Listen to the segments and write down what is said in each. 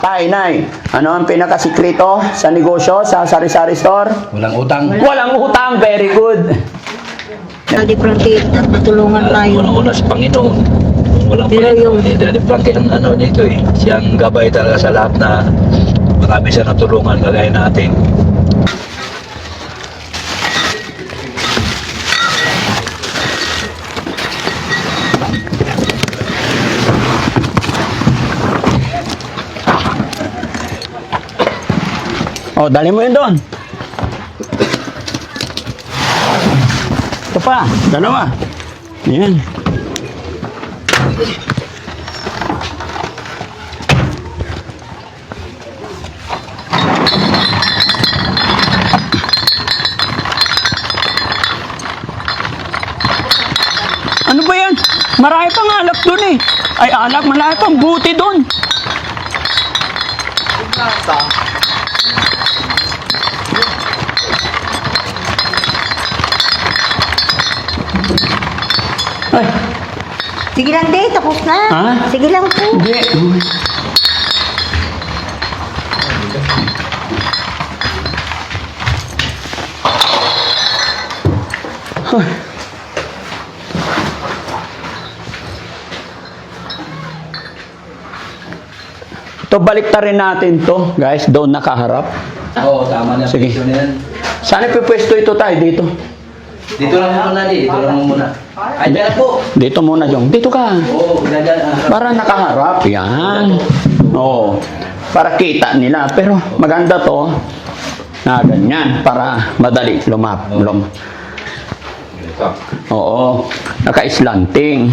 Tay, Nay, ano ang pinakasikreto sa negosyo sa sari-sari store? Walang utang. Walang utang, very good. Daddy Frankie, natulungan tayo. Una sa Panginoon. Walang Pero yung- Daddy Frankie ang ano dito eh. Siyang gabay talaga sa lahat na marami siya natulungan kagaya natin. Oh, dali mo yun doon. Ito pa, dalawa. Yan. Ano ba yan? Marami pang alak doon eh. Ay, alak, marami pang buti doon. Ay, Sige lang, Day. Tapos na. Ha? Sige lang po. hindi. Ay. Ito, baliktarin natin to, guys. Doon nakaharap. Oo, tama na. Sige. Pwesto na yan. Saan ipipwesto ito tayo? Dito. Dito lang muna dito lang muna. Ay, dyan po. Dito muna, Jong. Dito ka. Oo, dyan. Para nakaharap. Yan. Oo. Para kita nila. Pero maganda to na ganyan. Para madali Oo. Naka-slanting.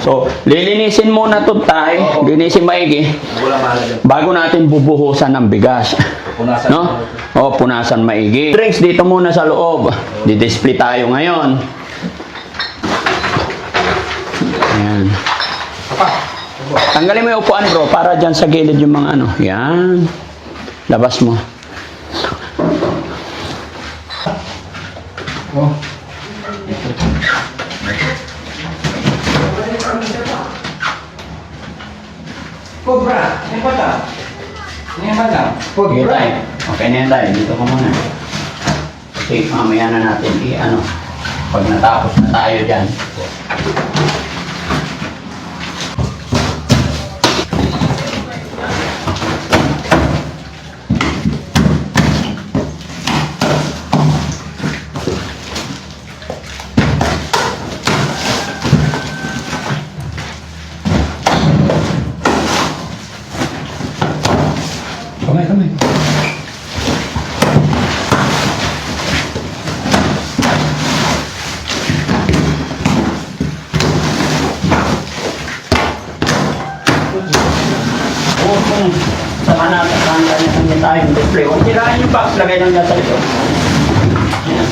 So, lilinisin muna to tayo. Linisin maigi. Wala mahalaga. Bago natin bubuhusan ng bigas. Punasan. No? O, punasan maigi. Drinks dito muna sa loob. Di-display tayo ngayon. Ayan. Tanggalin mo yung upuan, bro, para dyan sa gilid yung mga ano. Yan. Labas mo. Oh. Cobra, may bata. May bata. Okay, tayo. Okay na yan tayo. Dito ka muna. Kasi mamaya na natin i-ano. Pag natapos na tayo dyan. Kamay. Sama natin, kanya tayo yung display. Huwag sirain yung box, lagay lang dyan sa likod. Ayan.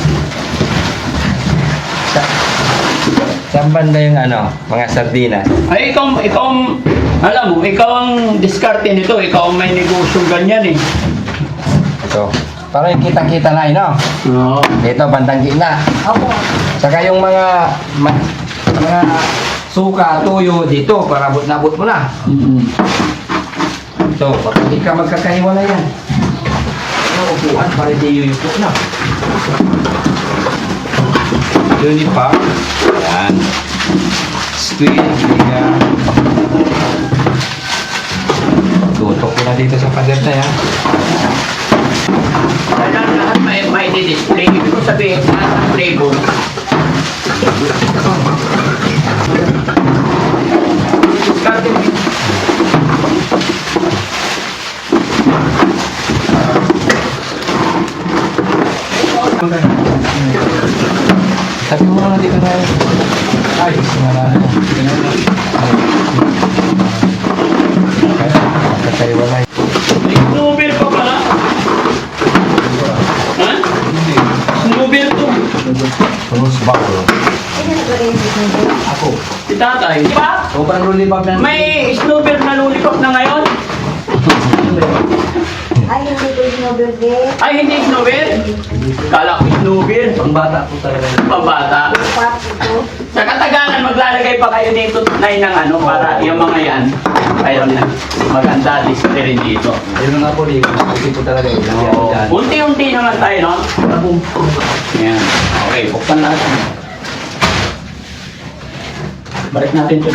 Saan banda yung ano, mga sardinas? Ay, alam mo, ikaw ang diskarte nito. Ikaw ang may negosyo ganyan eh. Ito. Para yung kitang-kita na, no? Oo. Ito, bandang gitna. Opo. Saka yung mga suka, tuyo dito, para abot-nabot mo na. Ito, pag hindi ka magkakahiwala yan. Ano, upuan, para hindi yuyupo na. Unipa. Yan. Squid, yan. Tutok ko na dito sa pader na yan. Kailangan lahat may display. Ibig ko sabihin, lahat ng flavor. Diskarte mo. Sabi mo na dito na. Ay, marami. Magkakahiwala. Snowbird pa pala? Ha? Snowbird to. Rose bottle. Sino naglagay ng snowball? Ako. Si tatay. Di ba? Sobrang lollipop na. May snowbird na lollipop na ngayon? Ay, hindi ko snowball, Day. Ay, hindi snowbird? Kala ko snowbird. Pang bata po talaga. Pambata. Pop ito. Sa katagalan, maglalagay pa kayo dito Nay ng ano, para yung mga yan. Ayun na. Maganda display rin dito. Yun nga po, hindi po talaga yun. Oo. Unti-unti naman tayo, no? Yan. Okay, buksan natin. Balik natin ito.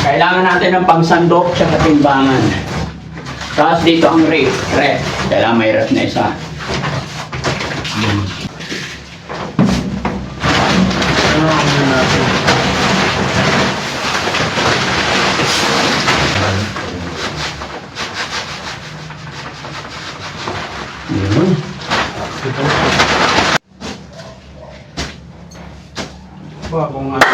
Kailangan natin ng pangsandok at timbangan. Tapos dito ang ref. Kailangan may ref na isa. Yun. Bagong ano?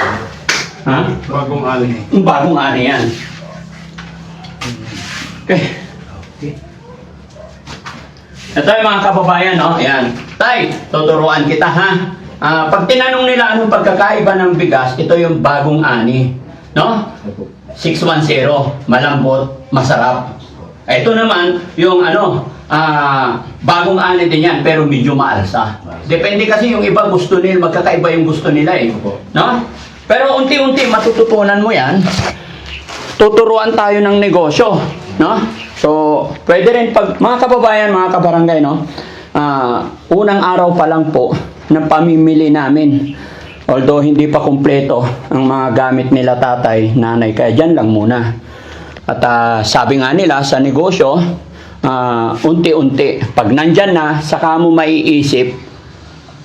Ha? Bagong ali. Ang bagong ano yan. Okay. Ito yung mga kababayan, no? Ayan. Tay, tuturuan kita, ha? Pag tinanong nila anong pagkakaiba ng bigas, ito yung bagong ani. No? 610. Malambot, masarap. Ito naman, yung ano, bagong ani din yan, pero medyo maalsa. Depende kasi yung iba gusto nila, magkakaiba yung gusto nila eh. No? Pero unti-unti matututunan mo yan. Tuturuan tayo ng negosyo, no? So, pwede rin pag mga kababayan, mga kabarangay, no? Unang araw pa lang po ng pamimili namin. Although hindi pa kumpleto ang mga gamit nila tatay, nanay, kaya dyan lang muna. At sabi nga nila sa negosyo, unti-unti, pag nandyan na, saka mo maiisip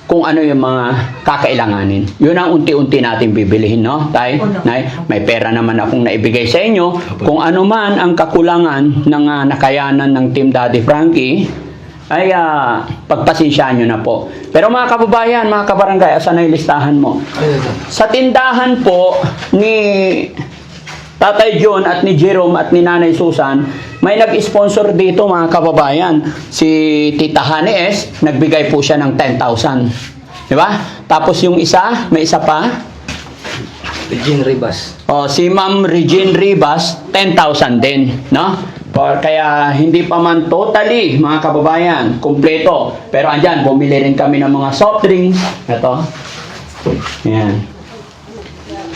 kung ano yung mga kakailanganin. Yun ang unti-unti natin bibilihin, no? Tay, Nay, may pera naman akong naibigay sa inyo. Kung ano man ang kakulangan ng nakayanan ng Team Daddy Frankie, ay pagpasensyahan nyo na po. Pero mga kababayan, mga kabarangay, asan na yung listahan mo? Sa tindahan po ni Tatay John at ni Jerome at ni Nanay Susan, may nag-sponsor dito mga kababayan. Si Tita Hanes, nagbigay po siya ng 10,000. Di ba? Tapos yung isa, may isa pa. Regine Ribas. Si Ma'am Regine Ribas, 10,000 din. No? Kaya hindi pa man totally, mga kababayan, kumpleto. Pero andyan, bumili rin kami ng mga soft drinks. Ito. Yan.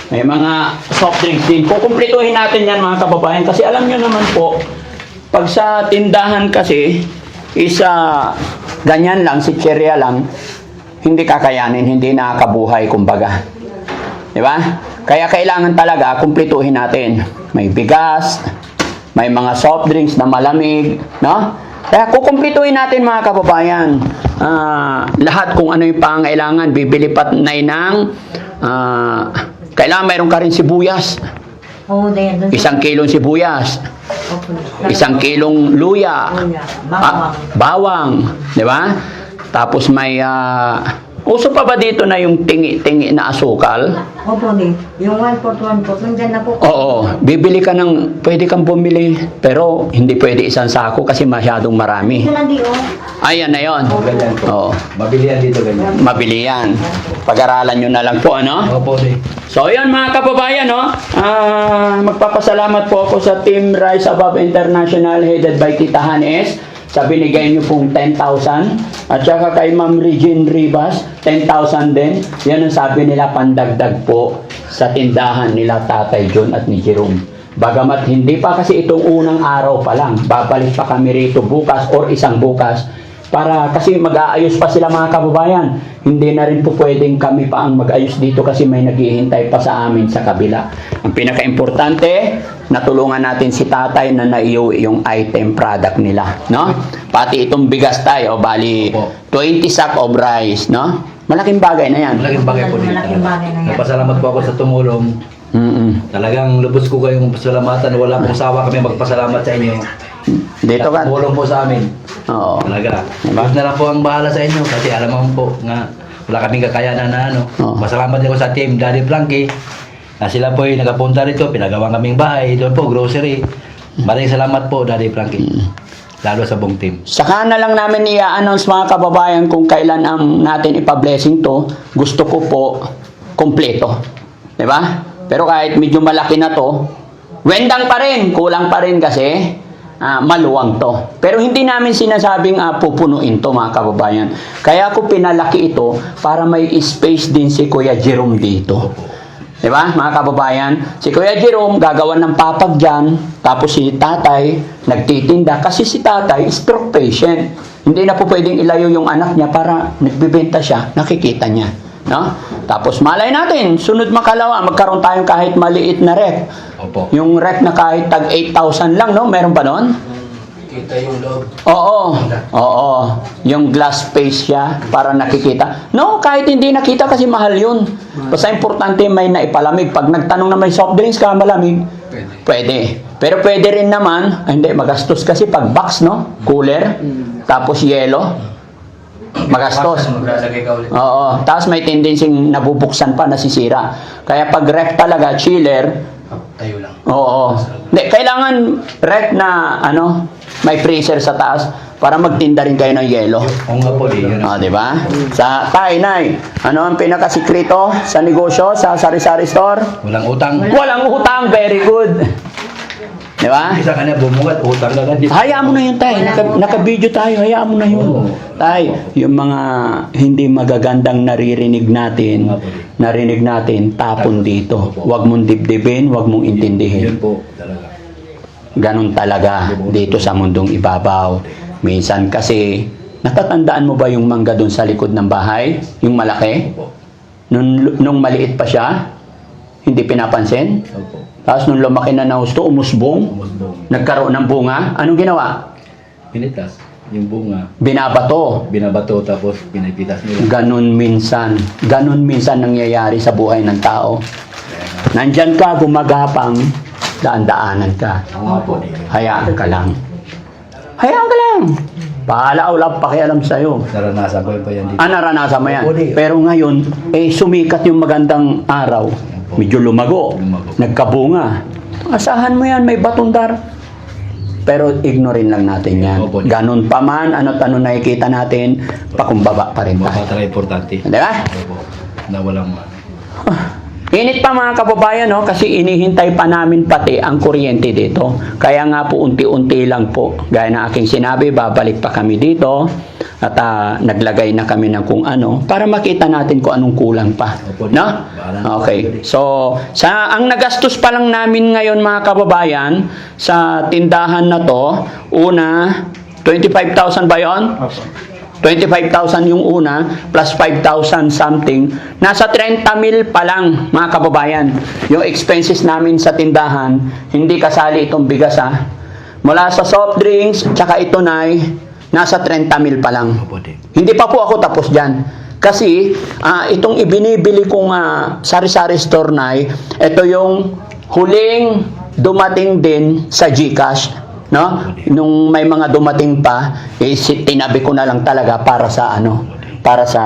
May mga soft drinks din. Kukumplituhin natin yan mga kababayan kasi alam nyo naman po, pag sa tindahan kasi, ganyan lang, si chicheria lang, hindi kakayanin, hindi nakakabuhay kumbaga. Di ba? Kaya kailangan talaga kumplituhin natin. May bigas, may mga soft drinks na malamig, no? Kaya kukumplituhin natin mga kababayan. Lahat kung ano yung pangailangan, bibili pa na ng kailangan mayroon ka rin sibuyas. Oo, din. 1 kilong sibuyas. 1 kilong luya. Bawang. Di ba? Tapos may uso pa ba dito na yung tingi-tingi na asukal? Opo, din. Yung 1 pot, nandyan na po. Oo. Bibili ka pwede kang bumili. Pero hindi pwede isang sako kasi masyadong marami. Ito lang di, oh. Ayan na yun. Ganyan po. Oo. Mabili yan dito ganyan. Mabili yan. Pag-aralan nyo na lang po, ano? Opo, di. So, yun mga kababayan, no? Magpapasalamat po ako sa Team Rise Above International headed by Tita Hanes sa binigay nyo pong 10,000. At saka kay Ma'am Regine Ribas, 10,000 din. Yan ang sabi nila pandagdag po sa tindahan nila Tatay John at ni Jerome. Bagamat hindi pa kasi itong unang araw pa lang. Babalik pa kami rito bukas or isang bukas. Para kasi mag-aayos pa sila mga kababayan. Hindi na rin po pwedeng kami pa ang mag-ayos dito kasi may naghihintay pa sa amin sa kabila. Ang pinaka-importante, natulungan natin si tatay na naiuwi yung item product nila. No? Pati itong bigas tayo, bali 20 sack of rice. No? Malaking bagay na yan. Malaking bagay po dito. Malaking bagay na yan. Nagpasalamat po ako sa tumulong. Talagang lubos ko kayong pasalamatan. Wala pong sawa kami magpasalamat sa inyo. Dito ka. Tumulong po sa amin. Oo. Talaga. Diba? Diyos na lang po ang bahala sa inyo kasi alam mo po nga wala kaming kakayanan na ano. Oo. Masalamat din ako sa team Daddy Frankie na sila po ay nagapunta rito, pinagawang kaming bahay, doon po grocery. Maraming salamat po Daddy Frankie. Lalo sa buong team. Saka na lang namin i-announce mga kababayan kung kailan ang natin ipa-blessing to. Gusto ko po kompleto. Diba? Pero kahit medyo malaki na to, wendang pa rin, kulang pa rin kasi maluwang to. Pero hindi namin sinasabing pupunuin to, mga kababayan. Kaya ako pinalaki ito para may space din si Kuya Jerome dito. Di ba, mga kababayan? Si Kuya Jerome gagawa ng papag dyan, tapos si tatay nagtitinda kasi si tatay stroke patient. Hindi na po pwedeng ilayo yung anak niya para nagbibenta siya, nakikita niya. No? Tapos malay natin, sunod makalawa, magkaroon tayong kahit maliit na ref. Opo. Yung ref na kahit tag 8,000 lang, no? Meron ba nun? Kita yung loob. Oo. Yung glass face siya para nakikita. No, kahit hindi nakita kasi mahal yun. Basta importante may naipalamig. Pag nagtanong na may soft drinks ka malamig, pwede. Pero pwede rin naman, hindi, magastos kasi pag box, no? Cooler, tapos yelo, magastos. Maglalagay ka ulit. Oo. Tapos may tendency nabubuksan pa, nasisira. Kaya pag ref talaga, chiller, Tayo lang. oo. Hindi, kailangan ref na, may freezer sa taas para magtinda rin kayo ng yelo. Oo nga po, di yun. Di ba? Sa Nay, ano ang pinakasikreto sa negosyo, sa sari-sari store? Walang utang. Walang utang, very good. Di ba? Isa ka na bumugat, utang na ganit. Hayaan mo na yun, Tay. Naka-video tayo, hayaan mo na yun. Oo. Tay, yung mga hindi magagandang narinig natin, tapon dito. Huwag mong dibdibin, huwag mong intindihin. Yun po, talaga. Ganun talaga dito sa mundong ibabaw. Minsan kasi, natatandaan mo ba yung mangga doon sa likod ng bahay? Yung malaki? Opo. Nung maliit pa siya, hindi pinapansin? Opo. Tapos nung lumaki na husto, umusbong, Umusbong. nagkaroon ng bunga. Anong ginawa? Pinitas. Yung bunga, Binabato. binabato tapos pinipitas nila. Ganun minsan nangyayari sa buhay ng tao. Nandyan ka, gumagapang, daan-daanan ka. Oo nga po, di yun. Hayaan ka lang. Hayaan ka lang. Paala o lang pakialam sa'yo. Naranasan ko yun pa yan dito. Naranasan mo yan. Oo, di. Pero ngayon, sumikat yung magandang araw. Medyo lumago. Nagkabunga. Asahan mo yan, may batundar. Pero ignorin lang natin yan. Opo. Ganun pa man, ano't ano nakikita natin, pakumbaba pa rin tayo. Makatara importante. Di ba? Opo. Na walang Init pa mga kababayan, no? Kasi inihintay pa namin pati ang kuryente dito. Kaya nga po unti-unti lang po. Gaya na aking sinabi, babalik pa kami dito. At naglagay na kami ng kung ano para makita natin kung anong kulang pa. No? Okay. So, ang nagastos pa lang namin ngayon mga kababayan sa tindahan na to, una, 25,000 ba yun? 25,000 yung una, plus 5,000 something. Nasa 30,000 pa lang, mga kababayan. Yung expenses namin sa tindahan, hindi kasali itong bigas ha. Mula sa soft drinks, tsaka ito nasa 30,000 pa lang. Hindi pa po ako tapos dyan. Kasi, itong ibinibili kong sari-sari store ito yung huling dumating din sa GCash. No? Nung may mga dumating pa, tinabi ko na lang talaga para sa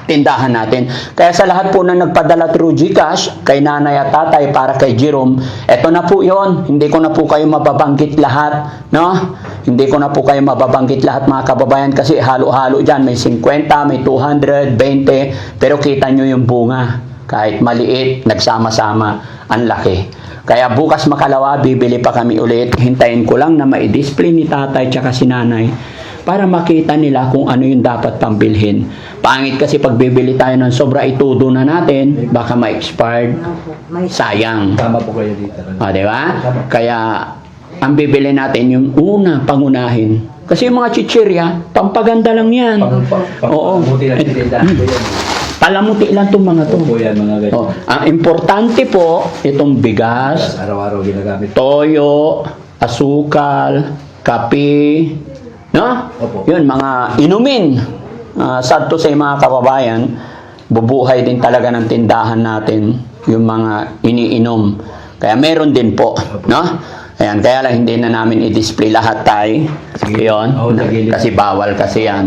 tindahan natin. Kaya sa lahat po na nagpadala through GCash, kay nanay at tatay para kay Jerome, eto na po yon. Hindi ko na po kayo mababanggit lahat, no? Hindi ko na po kayo mababanggit lahat mga kababayan kasi halo-halo dyan. May 50, may 200, 20, pero kita nyo yung bunga. Kahit maliit, nagsama-sama, ang laki. Kaya bukas makalawa, bibili pa kami ulit. Hintayin ko lang na ma-display ni tatay tsaka si nanay para makita nila kung ano yung dapat pambilhin. Pangit kasi pag bibili tayo ng sobra itudo na natin, baka ma-expired. Sayang. Tama po kayo dito. Diba? Kaya ang bibili natin yung pangunahin. Kasi yung mga chichirya, pampaganda lang yan. Oo. Buti lang tindahan ko yan. Palamuti lang itong mga to. Opo yan, mga ganyan. Ang importante po, itong bigas, Araw-araw ginagamit. toyo, asukal, kape, no? Opo. Yun, mga inumin. Sad to say mga kababayan, bubuhay din talaga ng tindahan natin yung mga iniinom. Kaya meron din po, no? Ayan, kaya lang hindi na namin i-display lahat tayo. Yun, kasi bawal kasi yan.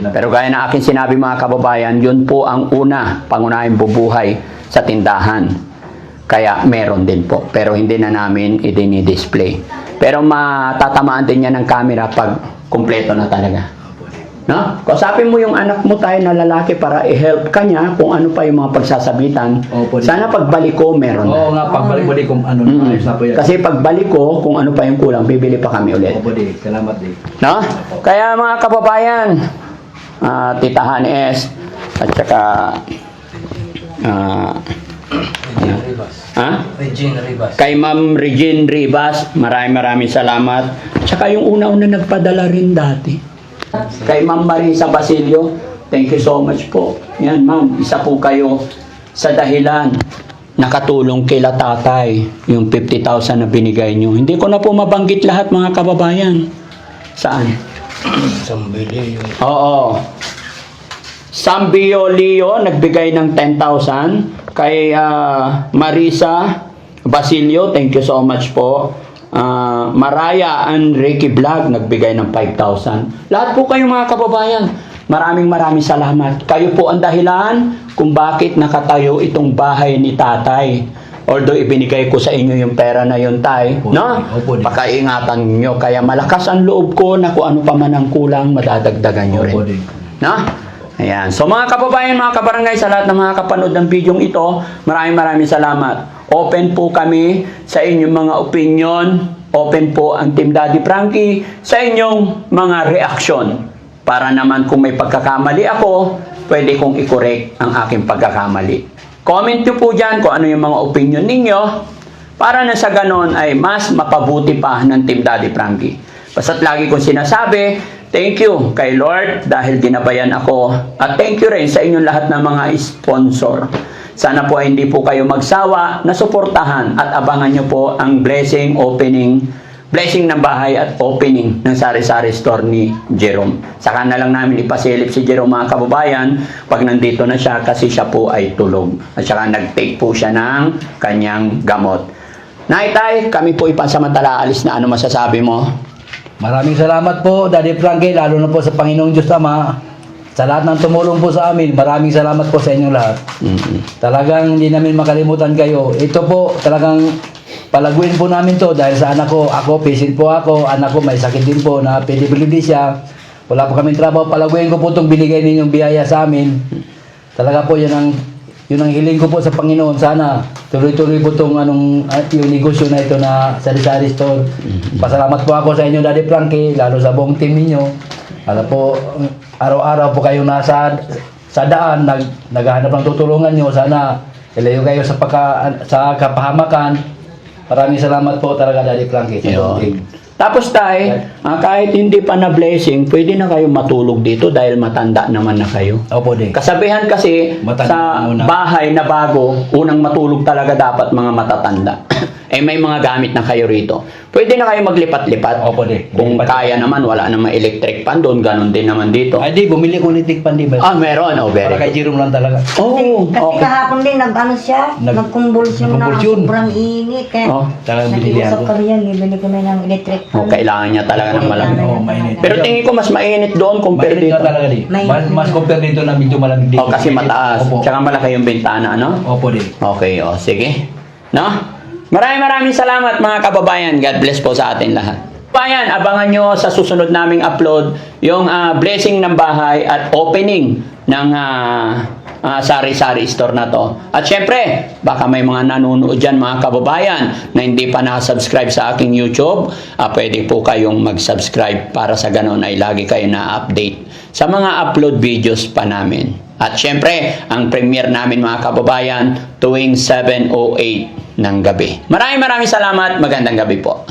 Pero gaya na akin sinabi mga kababayan, yun po ang pangunahing bubuhay sa tindahan. Kaya meron din po. Pero hindi na namin i-display. Pero matatamaan din yan ng camera pag kumpleto na talaga. No? Kausapin mo yung anak mo tayo na lalaki para i-help ka niya kung ano pa yung mga pagsasabitan. Opo, di. Sana pagbalik ko, meron na. Oo nga, pagbalik-balik kung ano, ayos na po yan. Kasi pagbalik ko, kung ano pa yung kulang, bibili pa kami ulit. Opo, di. Salamat, di. No? Kaya mga kababayan, Tita Hanes, at saka, Regine Rivas. kay Ma'am Regine Rivas, maraming salamat. At saka yung una-una nagpadala rin dati. Kay Ma'am Marisa Basilio, thank you so much po. Yan ma'am, isa po kayo sa dahilan nakatulong kila tatay yung 50,000 na binigay nyo. Hindi ko na po mabanggit lahat mga kababayan. Saan? Sambili. Oo. Sambio Leo nagbigay ng 10,000. Kay Marisa Basilio, thank you so much po. Maraya and Ricky Vlog nagbigay ng 5,000. Lahat po kayo mga kababayan, maraming salamat. Kayo po ang dahilan kung bakit nakatayo itong bahay ni tatay. Although ibinigay ko sa inyo yung pera na yun, tay, no? Opo, di. Pakaingatan nyo. Kaya malakas ang loob ko na kung ano pa man ang kulang, madadagdagan nyo Opo, rin. di. No? Ayan. So mga kababayan, mga kabarangay, sa lahat ng mga kapanood ng video ito, maraming salamat. Open po kami sa inyong mga opinion. Open po ang Team Daddy Frankie sa inyong mga reaksyon. Para naman kung may pagkakamali ako, pwede kong i-correct ang aking pagkakamali. Comment nyo po dyan kung ano yung mga opinion ninyo para na sa ganon ay mas mapabuti pa ng Team Daddy Frankie. Basta't lagi kong sinasabi, thank you kay Lord dahil ginabayan ako. At thank you rin sa inyong lahat ng mga sponsor. Sana po ay hindi po kayo magsawa na suportahan at abangan nyo po ang blessing ng bahay at opening ng sari-sari store ni Jerome. Saka na lang namin ipasilip si Jerome mga kababayan pag nandito na siya kasi siya po ay tulog. At saka nag-take po siya ng kanyang gamot. Naitay, kami po ipansamantala alis na. Ano masasabi mo? Maraming salamat po, Daddy Frankie, lalo na po sa Panginoong Diyos Ama. Sa lahat ng tumulong po sa amin, maraming salamat po sa inyong lahat. Talagang hindi namin makalimutan kayo. Ito po, talagang palaguin po namin to dahil sa anak ko. Ako, patient po ako. Anak ko may sakit din po na PWD siya. Wala po kaming trabaho. Palaguin ko po itong binigay ninyong biyaya sa amin. Talaga po, yun ang hiling ko po sa Panginoon. Sana tuloy-tuloy po itong yung negosyo na ito na sari-sari store. Pasalamat po ako sa inyo, Daddy Frankie, lalo sa buong team ninyo. Alam po, araw-araw po kayong nasa daan, naghahanap ng tutulungan nyo. Sana ilayo kayo sa kapahamakan. Maraming salamat po talaga, Daddy Frankie, sa buong team. Tapos tay, kahit hindi pa na blessing, pwede na kayo matulog dito dahil matanda naman na kayo. Opo, di. Kasabihan kasi sa Matanda muna. bahay na bago, unang matulog talaga dapat mga matatanda. Eh may mga gamit na kayo rito. Pwede na kayo maglipat-lipat. Opo, di. Kung Lipat- kaya naman, wala namang electric fan doon, ganun din naman dito. Ay, di, bumili ko ni Tik Pandi. Meron. Oh, very Para kay good. Jerome lang talaga. Oh, Kasi okay. kahapon din, siya, nagkumbulsyon na, nagkumbulsyon. sobrang init. Kaya Oh, talagang binilihan nakiusap ko. kami yan, bibili ko na ng electric Oh, kailangan niya talaga ng malamig. Oo, mainit. Pero tingin ko mas mainit doon compare Mainit dito. na talaga di. Mas compare dito na medyo malamig dito. Oh, kasi mataas. Opo. Tsaka malaki yung bintana, no? Opo, di. Okay, sige. No? Maraming salamat mga kababayan. God bless po sa atin lahat. Kababayan, abangan nyo sa susunod naming upload yung blessing ng bahay at opening ng sari-sari store na to. At syempre, baka may mga nanonood dyan mga kababayan na hindi pa nakasubscribe sa aking YouTube, pwede po kayong mag-subscribe para sa ganon ay lagi kayo na-update sa mga upload videos pa namin. At syempre, ang premiere namin mga kababayan tuwing 7:08 ng gabi. Maraming salamat. Magandang gabi po.